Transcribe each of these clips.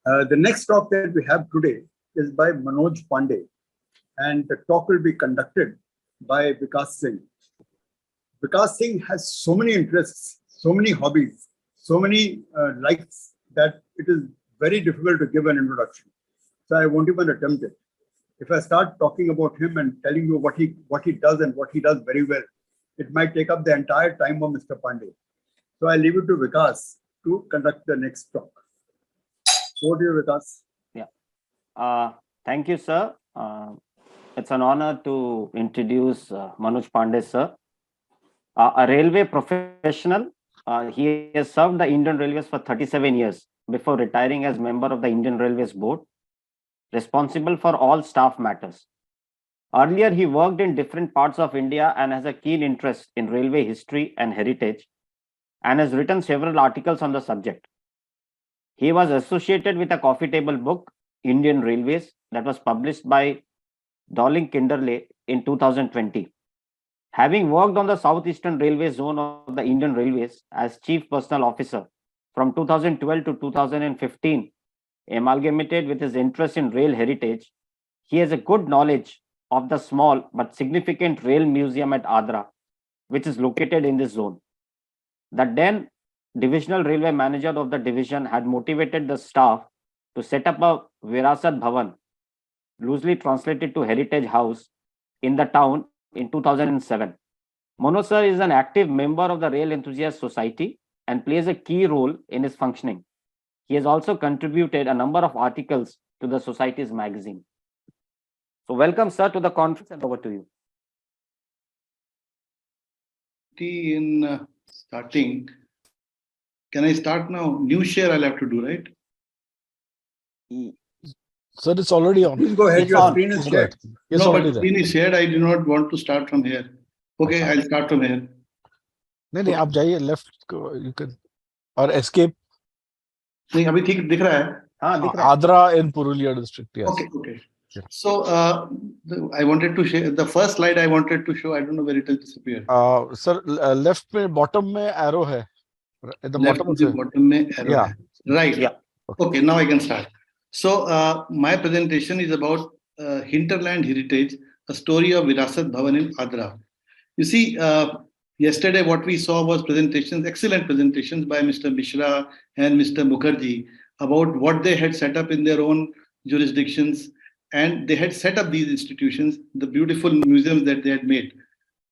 The next talk that we have today is by Manoj Pande, and the talk will be conducted by Vikas Singh. Vikas Singh has so many interests, so many hobbies, so many likes that it is very difficult to give an introduction. So I won't even attempt it. If I start talking about him and telling you what he does and what he does very well, it might take up the entire time of Mr. Pande. So I leave it to Vikas to conduct the next talk. Over to you, Vikas. Yeah. Thank you, sir. It's an honor to introduce Manoj Pande, sir. A railway professional, he has served the Indian Railways for 37 years before retiring as member of the Indian Railways Board, responsible for all staff matters. Earlier, he worked in different parts of India and has a keen interest in railway history and heritage, and has written several articles on the subject. He was associated with a coffee table book, Indian Railways, that was published by Dowling Kinderley in 2020. Having worked on the Southeastern Railway Zone of the Indian Railways as Chief Personal Officer from 2012 to 2015, amalgamated with his interest in rail heritage, he has a good knowledge of the small but significant rail museum at Adra, which is located in this zone. The then divisional railway manager of the division had motivated the staff to set up a Virasat Bhavan, loosely translated to Heritage House, in the town in 2007. Manoj sir is an active member of the Rail Enthusiast Society and plays a key role in its functioning. He has also contributed a number of articles to the Society's magazine. So welcome, sir, to the conference, and over to you. In starting, can I start now? New share I'll have to do, right? Sir, it's already on. Please go ahead. Your screen is shared. Yes, no, already but screen is shared. I do not want to start from here. Okay, I'll start from here. नहीं आप जाइए left you can or escape. नहीं अभी ठीक दिख रहा है. हाँ दिख रहा है. Adra in Purulia district. Yes. Okay. So I wanted to share the first slide. I wanted to show. I don't know where it has disappeared. Sir, left में bottom में arrow है. At the Left bottom में arrow. Yeah. Right. Yeah. Okay. Now I can start. So my presentation is about Hinterland Heritage, a story of Virasat Bhavan in Adra. You see, yesterday what we saw was presentations, excellent presentations by Mr. Mishra and Mr. Mukherjee about what they had set up in their own jurisdictions, and they had set up these institutions, the beautiful museums that they had made.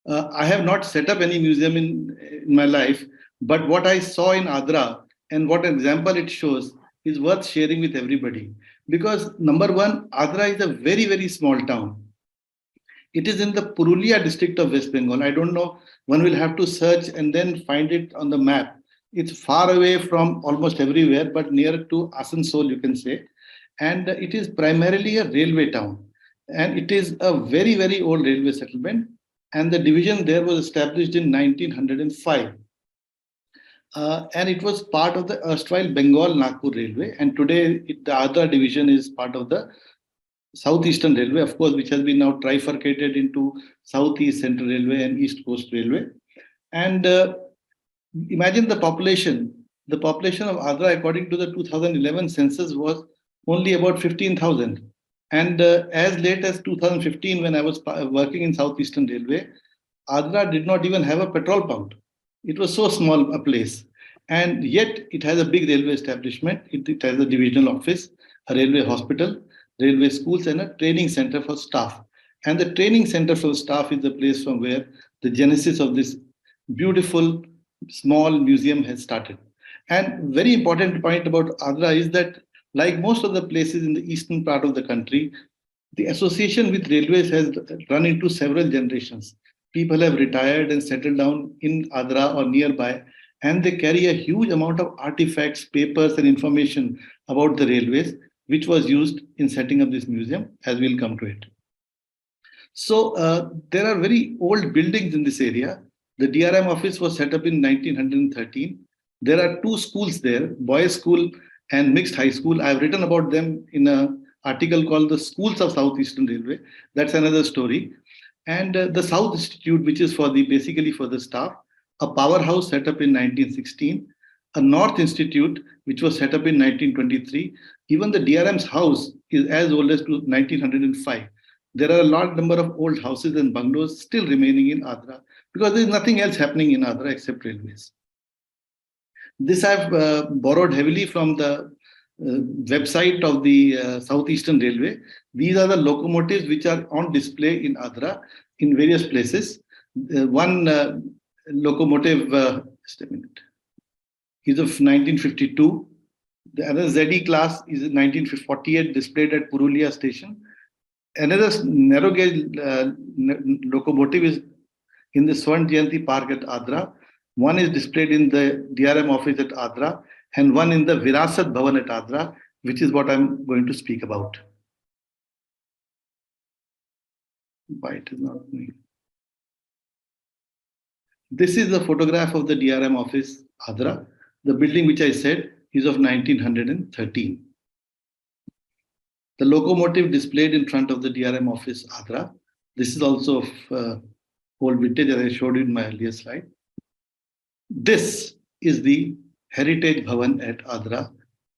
I have not set up any museum in my life, but what I saw in Adra and what example it shows is worth sharing with everybody. Because number one, Adra is a very, very small town. It is in the Purulia district of West Bengal. I don't know, one will have to search and then find it on the map. It's far away from almost everywhere, but near to Asansol, you can say. And it is primarily a railway town. And it is a very, very old railway settlement. And the division there was established in 1905. And it was part of the erstwhile Bengal Nagpur Railway. And today, the Adra division is part of the Southeastern Railway, of course, which has been now trifurcated into Southeast Central Railway and East Coast Railway. And imagine the population. The population of Adra, according to the 2011 census, was only about 15,000. And as late as 2015, when I was working in Southeastern Railway, Adra did not even have a petrol pump. It was so small a place. And yet it has a big railway establishment. It has a divisional office, a railway hospital, railway schools, and a training center for staff. And the training center for staff is the place from where the genesis of this beautiful small museum has started. And very important point about Adra is that, like most of the places in the eastern part of the country, the association with railways has run into several generations. People have retired and settled down in Adra or nearby, and they carry a huge amount of artifacts, papers, and information about the railways, which was used in setting up this museum, as we'll come to it. So there are very old buildings in this area. The DRM office was set up in 1913. There are two schools there, boys' school and mixed high school. I've written about them in an article called The Schools of Southeastern Railway. That's another story. And the South Institute, which is basically for the staff, a powerhouse set up in 1916, a North Institute, which was set up in 1923, Even the DRM's house is as old as 1905. There are a large number of old houses and bungalows still remaining in Adra because there is nothing else happening in Adra except railways. This I've borrowed heavily from the website of the Southeastern Railway. These are the locomotives which are on display in Adra in various places. One locomotive, just a minute, is of 1952. The other ZE class is 1948, displayed at Purulia station. Another narrow gauge locomotive is in the Swan Jayanti Park at Adra. One is displayed in the DRM office at Adra, and one in the Virasat Bhavan at Adra, which is what I'm going to speak about. Why it is not moving? This is a photograph of the DRM office, Adra. The building which I said is of 1913. The locomotive displayed in front of the DRM office, Adra. This is also of old vintage, as I showed you in my earlier slide. This is the Heritage Bhavan at Adra,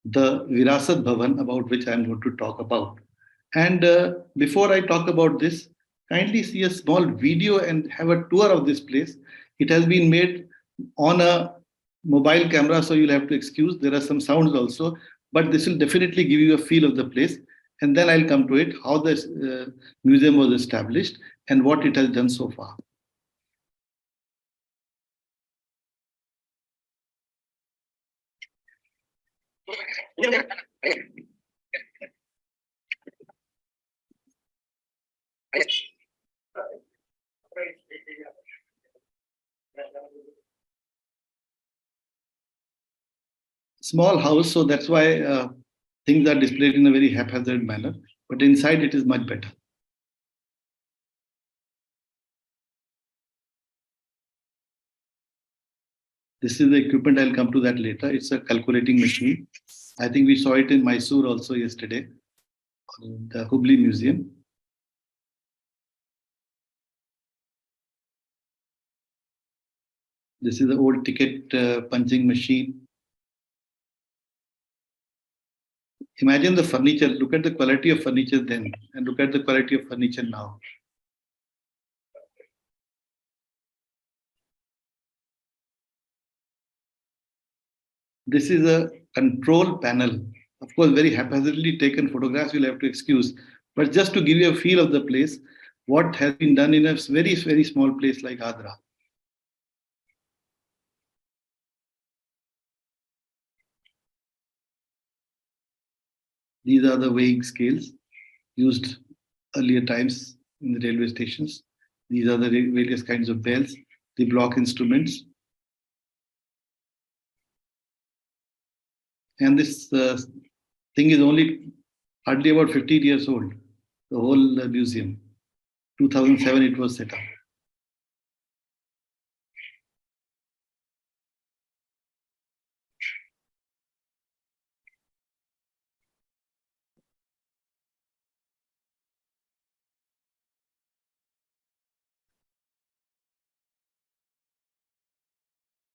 the Virasat Bhavan, about which I'm going to talk about. And before I talk about this, kindly see a small video and have a tour of this place. It has been made on a mobile camera, so you'll have to excuse. There are some sounds also, but this will definitely give you a feel of the place. And then I'll come to it, how this museum was established and what it has done so far. Small house, so that's why things are displayed in a very haphazard manner, but inside it is much better. This is the equipment, I'll come to that later. It's a calculating machine. I think we saw it in Mysore also yesterday, in the Hubli Museum. This is the old ticket punching machine. Imagine the furniture, look at the quality of furniture then, and look at the quality of furniture now. This is a control panel. Of course, very haphazardly taken photographs, you'll have to excuse. But just to give you a feel of the place, what has been done in a very, very small place like Adra. These are the weighing scales used earlier times in the railway stations. These are the various kinds of bells, the block instruments. And this thing is only hardly about 15 years old, the whole museum. 2007 it was set up.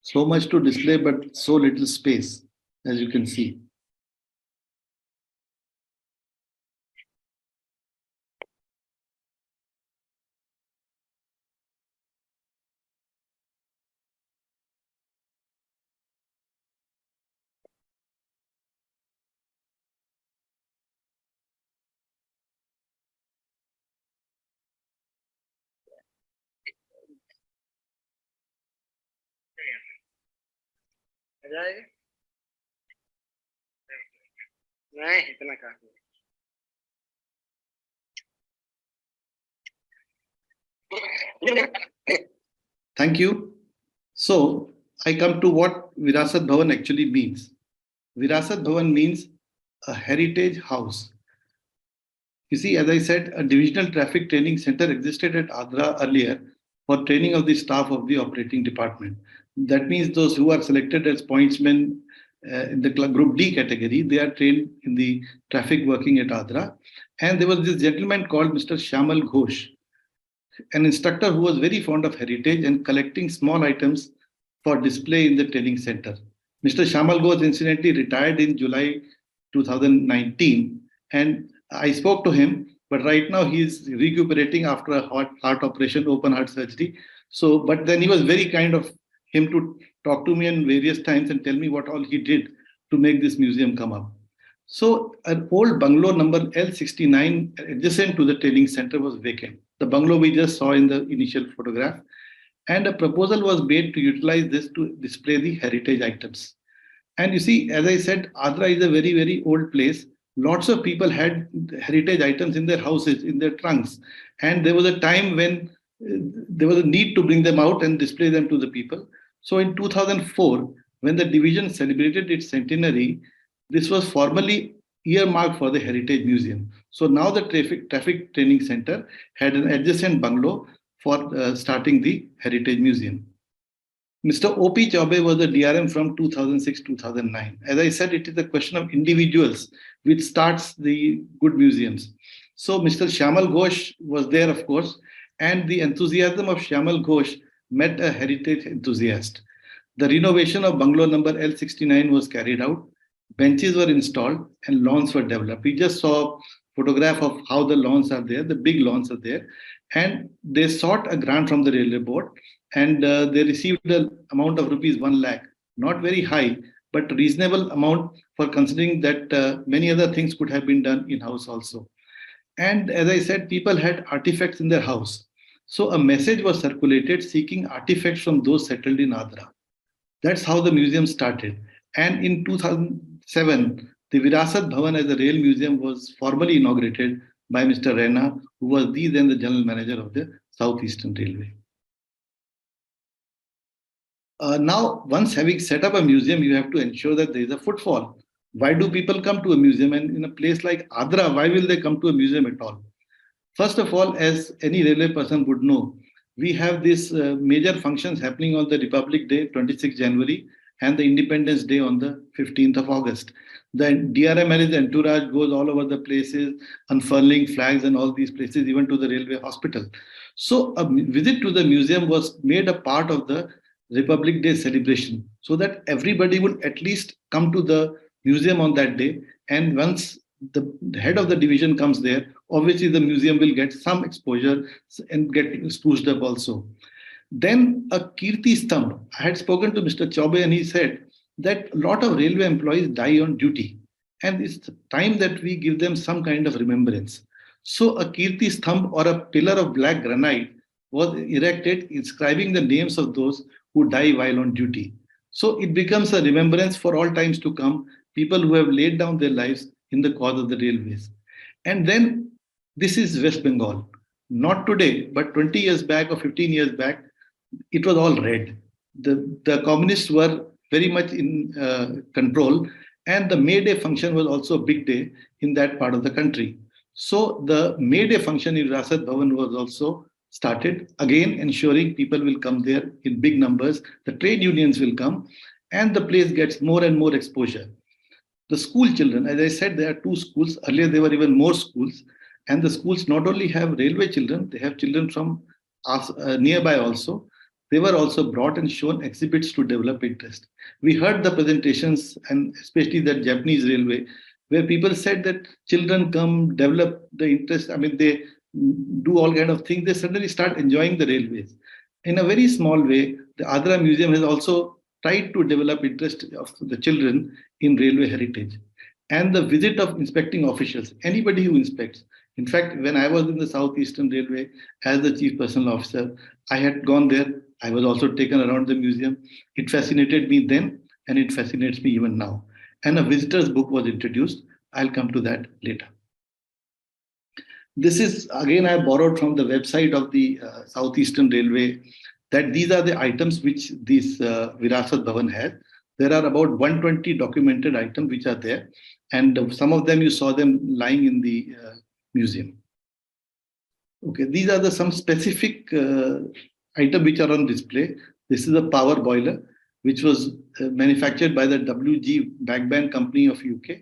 So much to display, but so little space, as you can see. नहीं इतना काफी Thank you. So I come to what Virasat Bhavan actually means. Virasat Bhavan means a heritage house. You see, as I said, a divisional traffic training center existed at Adra earlier for training of the staff of the operating department. That means those who are selected as pointsmen in the group D category, they are trained in the traffic working at Adra. And there was this gentleman called Mr. Shyamal Ghosh, an instructor who was very fond of heritage and collecting small items for display in the training center. Mr. Shyamal Ghosh incidentally retired in July 2019. And I spoke to him, but right now he is recuperating after a heart operation, open heart surgery. So, but then he was very kind of him to talk to me in various times and tell me what all he did to make this museum come up. So an old bungalow number L69 adjacent to the training center was vacant. The bungalow we just saw in the initial photograph. And a proposal was made to utilize this to display the heritage items. And you see, as I said, Adra is a very, very old place. Lots of people had heritage items in their houses, in their trunks. And there was a time when there was a need to bring them out and display them to the people. So in 2004, when the division celebrated its centenary, this was formally earmarked for the Heritage Museum. So now the traffic training center had an adjacent bungalow for starting the Heritage Museum. Mr. O.P. Chaube was the DRM from 2006-2009. As I said, it is a question of individuals which starts the good museums. So Mr. Shyamal Ghosh was there, of course, and the enthusiasm of Shyamal Ghosh met a heritage enthusiast. The renovation of bungalow number L69 was carried out, benches were installed, and lawns were developed. We just saw a photograph of how the lawns are there, the big lawns are there, and they sought a grant from the railway board, and they received an amount of rupees 1 lakh, not very high, but reasonable amount for considering that many other things could have been done in-house also. And as I said, people had artifacts in their house. So a message was circulated seeking artifacts from those settled in Adra. That's how the museum started. And in 2007, the Virasat Bhavan as a rail museum was formally inaugurated by Mr. Raina, who was then the general manager of the Southeastern Railway. Now, once having set up a museum, you have to ensure that there is a footfall. Why do people come to a museum? And in a place like Adra, why will they come to a museum at all? First of all, as any railway person would know, we have these major functions happening on the Republic Day, 26 January, and the Independence Day on the 15th of August. The DRM and his entourage goes all over the places, unfurling flags and all these places, even to the railway hospital. So a visit to the museum was made a part of the Republic Day celebration, so that everybody would at least come to the museum on that day. And once the head of the division comes there, obviously the museum will get some exposure and get spruced up also. Then a Kirti Stambh. I had spoken to Mr. Chaube and he said that a lot of railway employees die on duty. And it's time that we give them some kind of remembrance. So a Kirti Stambh or a pillar of black granite was erected inscribing the names of those who die while on duty. So it becomes a remembrance for all times to come, people who have laid down their lives in the cause of the railways. And then this is West Bengal. Not today, but 20 years back or 15 years back, it was all red. The communists were very much in control, and the May Day function was also a big day in that part of the country. So the May Day function in Virasat Bhavan was also started, again ensuring people will come there in big numbers, the trade unions will come, and the place gets more and more exposure. The school children, as I said, there are 2 schools. Earlier there were even more schools, and the schools not only have railway children, they have children from nearby also. They were also brought and shown exhibits to develop interest. We heard the presentations, and especially that Japanese railway, where people said that children come, develop the interest. I mean, they do all kind of things. They suddenly start enjoying the railways. In a very small way, the Adra Museum has also tried to develop interest of the children in railway heritage. And the visit of inspecting officials, anybody who inspects. In fact, when I was in the Southeastern Railway as the chief personnel officer, I had gone there. I was also taken around the museum. It fascinated me then, and it fascinates me even now. And a visitor's book was introduced. I'll come to that later. This is, again, I borrowed from the website of the Southeastern Railway, that these are the items which this Virasat Bhavan has. There are about 120 documented items which are there. And some of them, you saw them lying in the museum. Okay, these are some specific items which are on display. This is a power boiler, which was manufactured by the WG Backband Company of UK.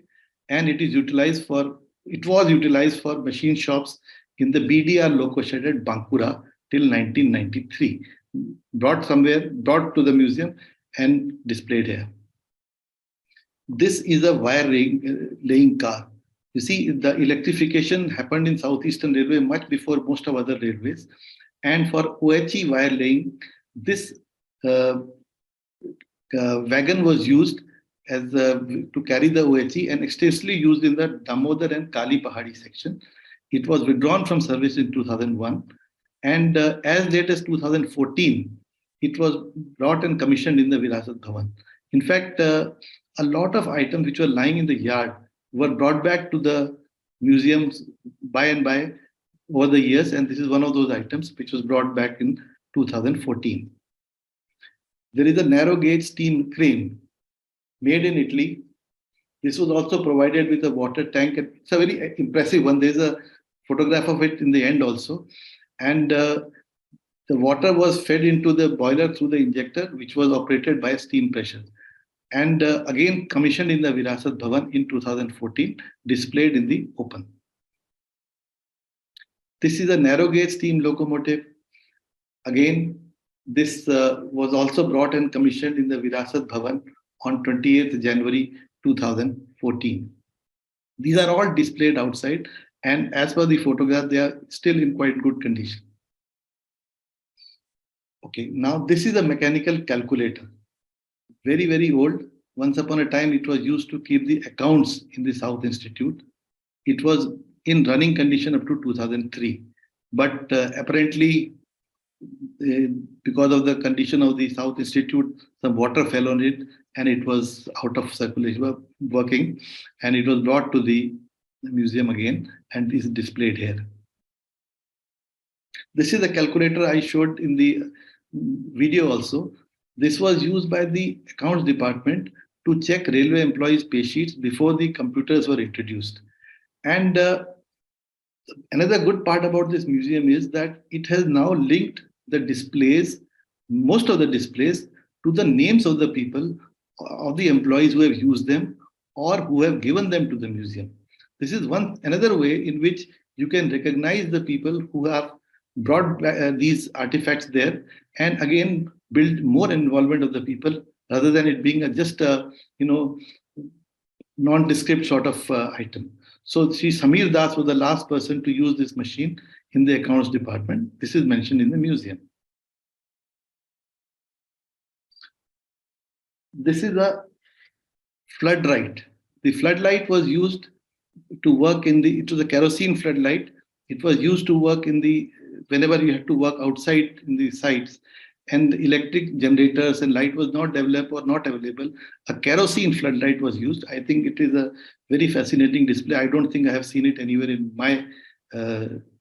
And it is utilized for, it was utilized for machine shops in the BDR loco shed at Bankura till 1993. Brought to the museum and displayed here. this is a wire laying car. You see, the electrification happened in Southeastern Railway much before most of other railways. And for OHE wire laying, this uh, wagon was used as to carry the OHE and extensively used in the Damodar and Kali Pahadi section. It was withdrawn from service in 2001. And as late as 2014, it was brought and commissioned in the Virasat Bhavan. In fact, a lot of items which were lying in the yard were brought back to the museums by and by over the years. And this is one of those items which was brought back in 2014. There is a narrow gauge steam crane made in Italy. This was also provided with a water tank. It's a very impressive one. There's a photograph of it in the end also. And the water was fed into the boiler through the injector, which was operated by steam pressure. And again commissioned in the Virasat Bhavan in 2014, displayed in the open. This is a narrow gauge steam locomotive. Again, this was also brought and commissioned in the Virasat Bhavan on 28th January 2014. These are all displayed outside, and as per the photograph, they are still in quite good condition. Okay, now this is a mechanical calculator. Very, very old. Once upon a time, it was used to keep the accounts in the South Institute. It was in running condition up to 2003. But apparently, because of the condition of the South Institute, some water fell on it and it was out of circulation, working, and it was brought to the museum again and is displayed here. This is a calculator I showed in the video also. This was used by the accounts department to check railway employees' pay sheets before the computers were introduced. And another good part about this museum is that it has now linked the displays, most of the displays, to the names of the people, of the employees who have used them or who have given them to the museum. This is another way in which you can recognize the people who have brought these artifacts there, and again build more involvement of the people rather than it being just a nondescript sort of item. So Sri Samir Das was the last person to use this machine in the accounts department. This is mentioned in the museum. This is a floodlight. The floodlight was used to work it was a kerosene floodlight. It was used to work whenever you had to work outside in the sites and electric generators and light was not developed or not available, a kerosene floodlight was used. I think it is a very fascinating display. I don't think I have seen it anywhere in my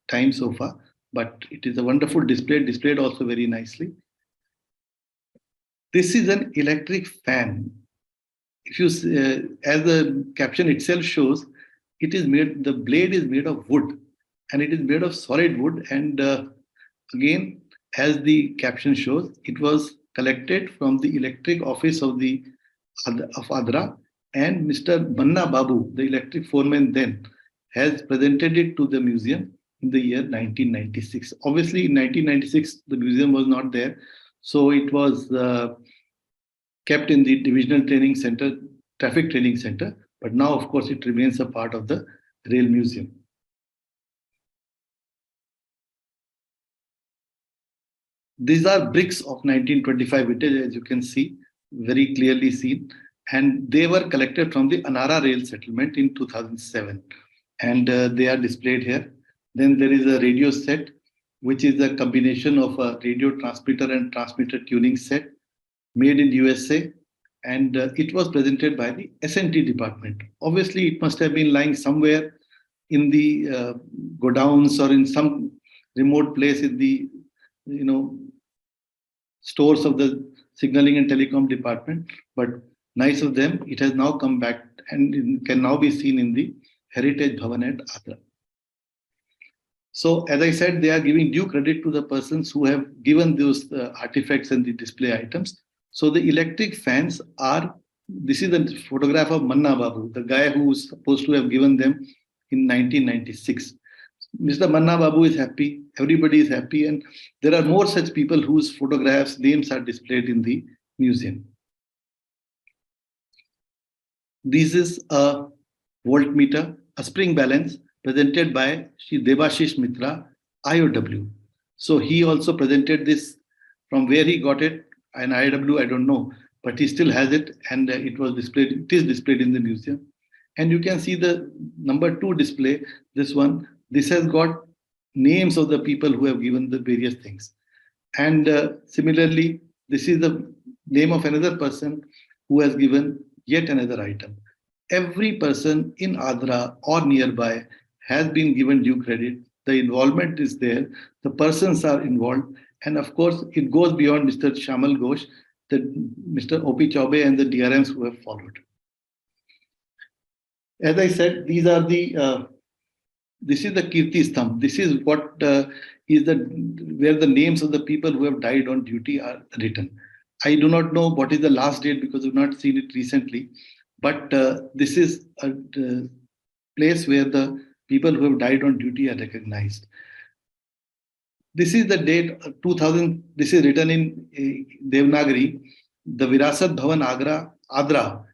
time so far, but it is a wonderful display, displayed also very nicely. This is an electric fan. If you, as the caption itself shows, the blade is made of wood and it is made of solid wood. And again, as the caption shows, it was collected from the electric office of Adra, and Mr. Manna Babu, the electric foreman then, has presented it to the museum in the year 1996. Obviously, in 1996, the museum was not there. So it was kept in the Divisional Training Center, Traffic Training Center. But now, of course, it remains a part of the Rail Museum. These are bricks of 1925 vintage, as you can see, very clearly seen. And they were collected from the Anara Rail Settlement in 2007. And they are displayed here. Then there is a radio set, which is a combination of a radio transmitter and transmitter tuning set made in USA. And it was presented by the S&T department. Obviously, it must have been lying somewhere in the godowns or in some remote place in the stores of the signaling and telecom department. But nice of them, it has now come back and it can now be seen in the Heritage Bhavan at Adra. So as I said, they are giving due credit to the persons who have given those artifacts and the display items. So the electric fans this is a photograph of Manna Babu, the guy who was supposed to have given them in 1996. Mr. Manna Babu is happy, everybody is happy, and there are more such people whose photographs, names are displayed in the museum. This is a voltmeter, a spring balance presented by Shri Devashish Mitra, IOW. So he also presented this from where he got it, an IOW, I don't know, but he still has it, and it was displayed. It is displayed in the museum, and you can see the number 2 display. This one, this has got names of the people who have given the various things, and similarly, this is the name of another person who has given yet another item. Every person in Adra or nearby has been given due credit. The involvement is there, the persons are involved, and of course, it goes beyond Mr. Shamal Ghosh, Mr. O.P. Chaube, and the DRMs who have followed. As I said, these are the this is the Kirti Stambh. This is what is the where the names of the people who have died on duty are written. I do not know what is the last date because I've not seen it recently, but this is a place where the people who have died on duty are recognized. This is the date 2000. This is written in Devanagari. The Virasat Bhavan Adra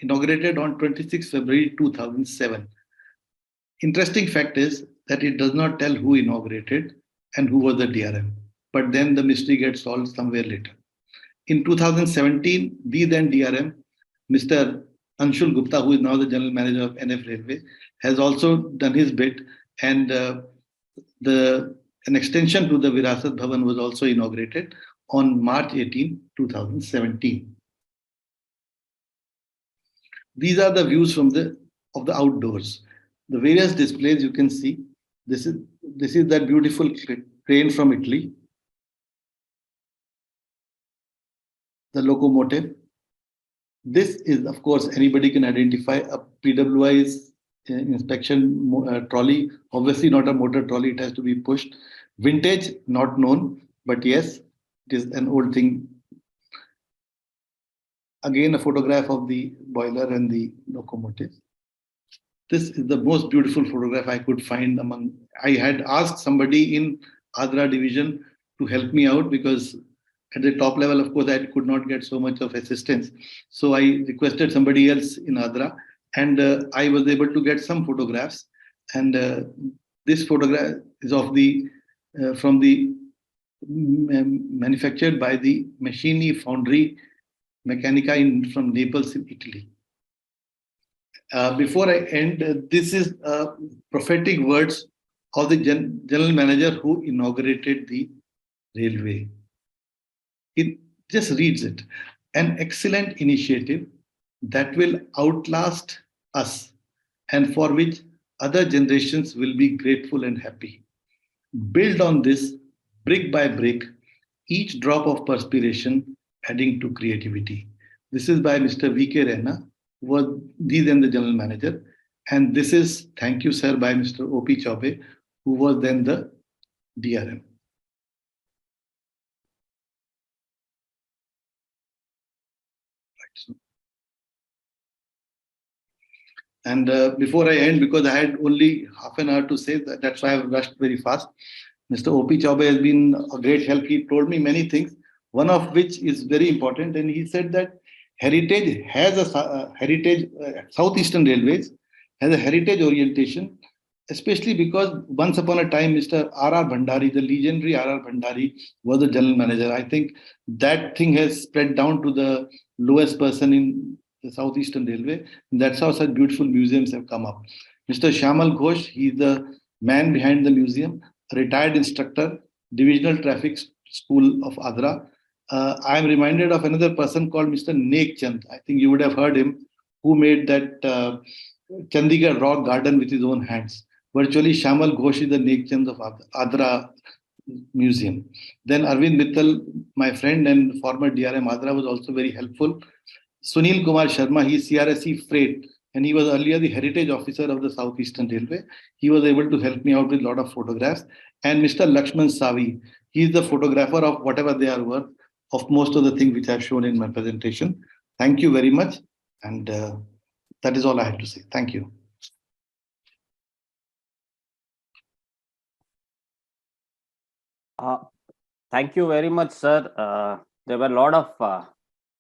inaugurated on 26 February 2007. Interesting fact is that it does not tell who inaugurated and who was the DRM, but then the mystery gets solved somewhere later. In 2017, the then DRM, Mr. Anshul Gupta, who is now the general manager of NF Railway, has also done his bit, and an extension to the Virasat Bhavan was also inaugurated on March 18, 2017. These are the views from the outdoors. The various displays you can see. This is that beautiful crane from Italy. The locomotive. This is, of course, anybody can identify a PWI's inspection trolley. Obviously not a motor trolley, it has to be pushed. Vintage, not known, but yes, it is an old thing. Again, a photograph of the boiler and the locomotive. This is the most beautiful photograph I could find among. I had asked somebody in Adra division to help me out because at the top level, of course, I could not get so much of assistance. So I requested somebody else in Adra, and I was able to get some photographs. And this photograph is of the from the manufactured by the Machini Foundry Meccanica from Naples in Italy. Before I end, this is prophetic words of the general manager who inaugurated the railway. It just reads it. An excellent initiative that will outlast us and for which other generations will be grateful and happy. Build on this brick by brick, each drop of perspiration adding to creativity. This is by Mr. V.K. Rena, who was then the general manager. And this is, thank you, sir, by Mr. O.P. Chaube, who was then the DRM. And before I end, because I had only half an hour to say, that's why I've rushed very fast. Mr. O.P. Chaube has been a great help. He told me many things, one of which is very important. And he said that Heritage has a heritage, Southeastern Railways has a heritage orientation, especially because once upon a time, Mr. R.R. Bhandari, the legendary R.R. Bhandari, was the general manager. I think that thing has spread down to the lowest person in the Southeastern Railway. And that's how such beautiful museums have come up. Mr. Shamal Ghosh, he's the man behind the museum, a retired instructor, Divisional Traffic School of Adra. I am reminded of another person called Mr. Nek Chand. I think you would have heard him, who made that Chandigarh Rock Garden with his own hands. Virtually, Shamal Ghosh is the Nek Chand of Adra Museum. Then Arvind Mittal, my friend and former DRM Adra, was also very helpful. Sunil Kumar Sharma, he is CRSE Freight, and he was earlier the heritage officer of the Southeastern Railway. He was able to help me out with a lot of photographs. And Mr. Lakshman Savi, he is the photographer of whatever they are worth, of most of the things which I have shown in my presentation. Thank you very much. And that is all I have to say. Thank you. Thank you very much, sir. There were a lot of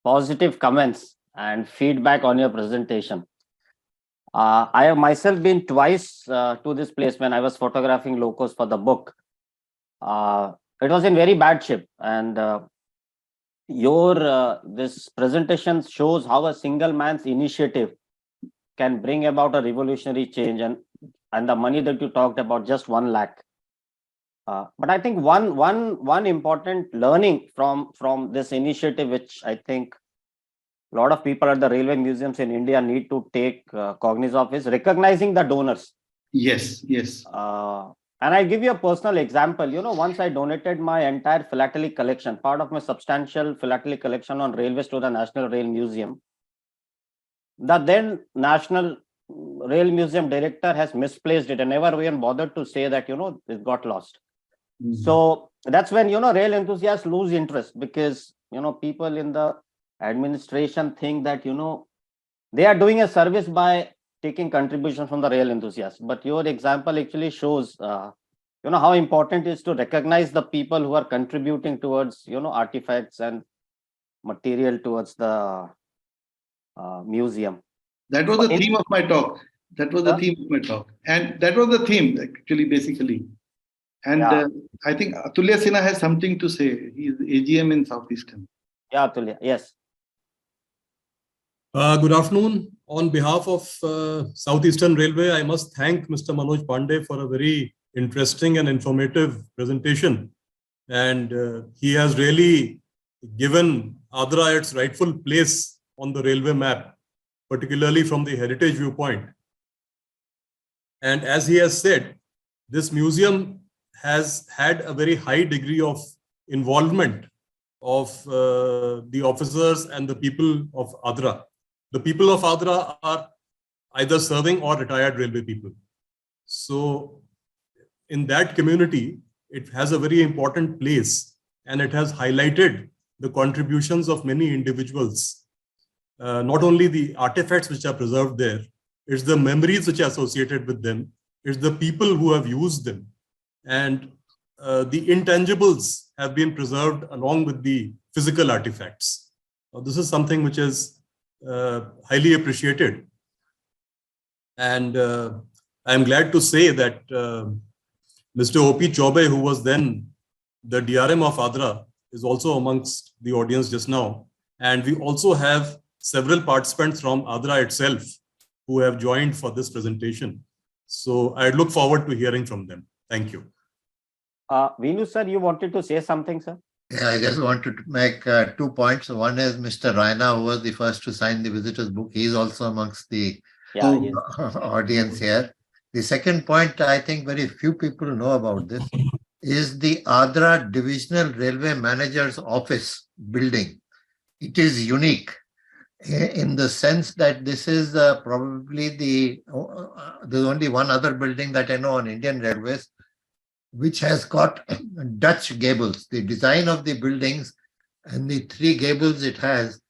positive comments and feedback on your presentation. I have myself been twice to this place when I was photographing locos for the book. It was in very bad shape, and your this presentation shows how a single man's initiative can bring about a revolutionary change, and the money that you talked about, just 1 lakh. But I think one important learning from this initiative, which I think a lot of people at the railway museums in India need to take cognizance of, is recognizing the donors. Yes, yes. And I give you a personal example. Once I donated my entire philatelic collection, part of my substantial philatelic collection on railways, to the National Rail Museum. The then National Rail Museum director has misplaced it and never even bothered to say that, it got lost. So that's when, rail enthusiasts lose interest, because, people in the administration think that, they are doing a service by taking contributions from the rail enthusiasts. But your example actually shows, how important it is to recognize the people who are contributing towards, artifacts and material towards the museum. That was the theme of my talk. That was the theme of my talk. And that was the theme, actually, basically. And I think Atulya Sinha has something to say. He is AGM in Southeastern. Yeah, Atulya. Yes. Good afternoon. On behalf of Southeastern Railway, I must thank Mr. Manoj Pande for a very interesting and informative presentation. And he has really given Adra its rightful place on the railway map, particularly from the heritage viewpoint. And as he has said, this museum has had a very high degree of involvement of the officers and the people of Adra. The people of Adra are either serving or retired railway people. So in that community, it has a very important place, and it has highlighted the contributions of many individuals. Not only the artifacts which are preserved there, it's the memories which are associated with them, it's the people who have used them. And the intangibles have been preserved along with the physical artifacts. This is something which is highly appreciated. And I'm glad to say that Mr. O.P. Chaube, who was then the DRM of Adra, is also amongst the audience just now. And we also have several participants from Adra itself who have joined for this presentation. So I look forward to hearing from them. Thank you. Venu sir, you wanted to say something, sir? Yeah, I just wanted to make 2 points. One is Mr. Raina, who was the first to sign the visitor's book. He's also amongst the audience here. The second point, I think very few people know about this, is the Adra Divisional Railway Manager's Office building. It is unique in the sense that this is probably there's only one other building that I know on Indian Railways, which has got Dutch gables. The design of the buildings and the 3 gables it has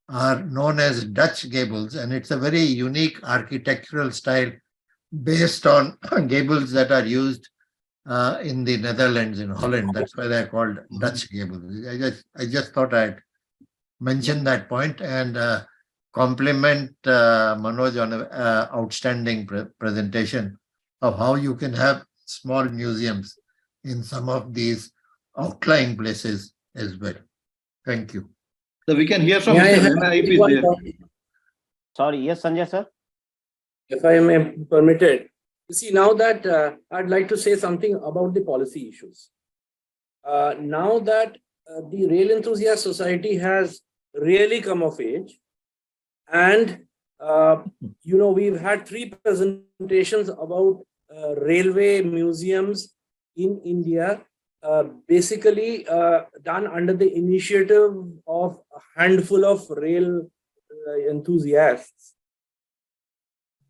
are known as Dutch gables, and it's a very unique architectural style based on gables that are used in the Netherlands, in Holland. That's why they're called Dutch gables. I just thought I'd mention that point and compliment Manoj on an outstanding presentation of how you can have small museums in some of these outlying places as well. Thank you. So we can hear from Mr. Raina if he's there. Sorry, yes, Sanjay sir. If I am permitted. You see, now that I'd like to say something about the policy issues. Now that the Rail Enthusiast Society has really come of age, and we've had 3 presentations about railway museums in India, basically done under the initiative of a handful of rail enthusiasts.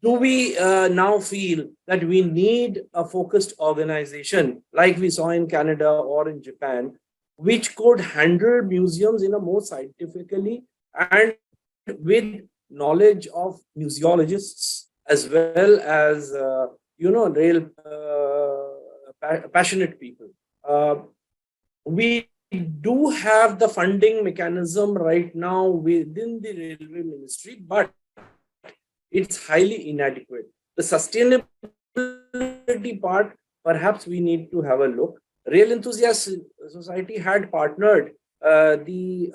Do we now feel that we need a focused organization like we saw in Canada or in Japan, which could handle museums in a more scientifically and with knowledge of museologists as well as rail passionate people? We do have the funding mechanism right now within the Railway Ministry, but it's highly inadequate. The sustainability part, perhaps we need to have a look. Rail Enthusiast Society had partnered the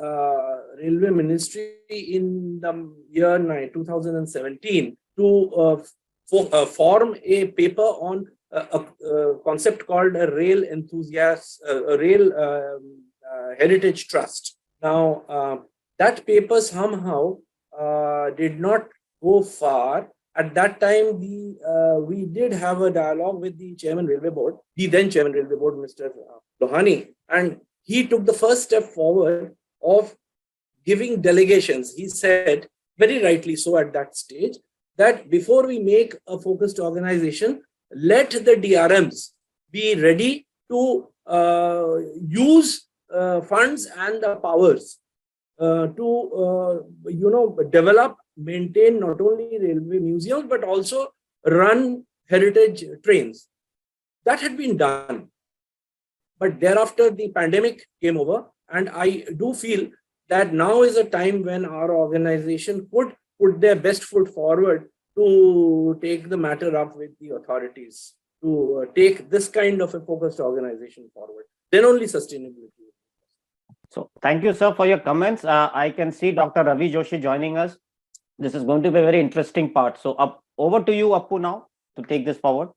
Railway Ministry in the year 2017 to form a paper on a concept called a Rail Enthusiast, Rail Heritage Trust. Now, that paper somehow did not go far. At that time, we did have a dialogue with the Chairman Railway Board, the then Chairman Railway Board, Mr. Lohani, and he took the first step forward of giving delegations. He said, very rightly so at that stage, that before we make a focused organization, let the DRMs be ready to use funds and the powers to develop, maintain not only railway museums but also run heritage trains. That had been done, but thereafter the pandemic came over, and I do feel that now is a time when our organization could put their best foot forward to take the matter up with the authorities, to take this kind of a focused organization forward. Then only sustainability. So thank you, sir, for your comments. I can see Dr. Ravi Joshi joining us. This is going to be a very interesting part. So over to you, Appu, now to take this forward.